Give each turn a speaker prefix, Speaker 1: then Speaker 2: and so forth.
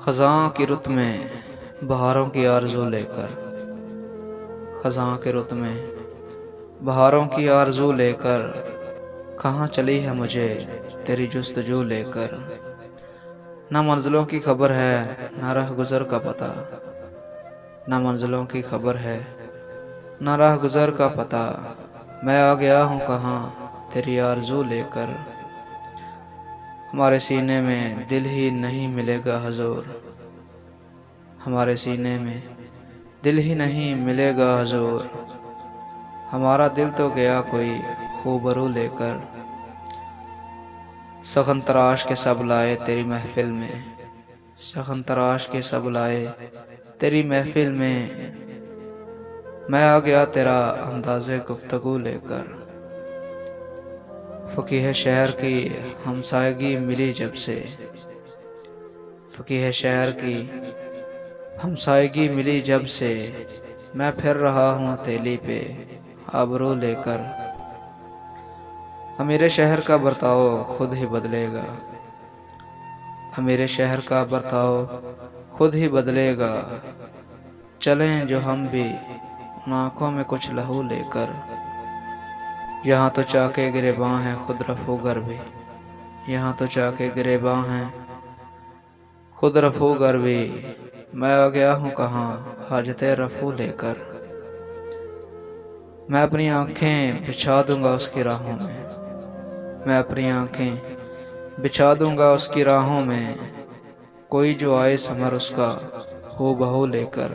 Speaker 1: ख़ज़ां की रुत में बहारों की आरज़ू लेकर, ख़ज़ां के रुत में बहारों की आरज़ू लेकर, कहाँ चली है मुझे तेरी जुस्तजू लेकर। न मंज़िलों की खबर है न राह गुज़र का पता, न मंज़िलों की खबर है न राह गुज़र का पता। मैं आ गया हूँ कहाँ तेरी आरज़ू लेकर। हमारे सीने में दिल ही नहीं मिलेगा हुज़ूर, हमारे सीने में दिल ही नहीं मिलेगा हुज़ूर। हमारा दिल तो गया कोई खूबरू लेकर। सखन तराश के सब लाए तेरी महफिल में, सखन तराश के सब लाए तेरी महफिल में। मैं आ गया तेरा अंदाज़े गुफ्तगू लेकर। फ़क़ीह शहर की हमसायगी मिली जब से, फ़क़ीह शहर की हमसायगी मिली जब से। मैं फिर रहा हूँ हथेली पे आबरू लेकर। मेरे शहर का बर्ताव खुद ही बदलेगा, मेरे शहर का बर्ताव खुद ही बदलेगा। चलें जो हम भी उन आँखों में कुछ लहू लेकर। यहाँ तो चाके गिरेबां हैं खुद रफ़ूगर भी, यहाँ तो चाके गिरेबां हैं खुद रफ़ूगर भी। मैं आ गया हूँ कहाँ हाजते रफ़ू लेकर। मैं अपनी आँखें बिछा दूँगा उसकी राहों में, मैं अपनी आँखें बिछा दूँगा उसकी राहों में। कोई जो आए समर उसका हो बहू लेकर।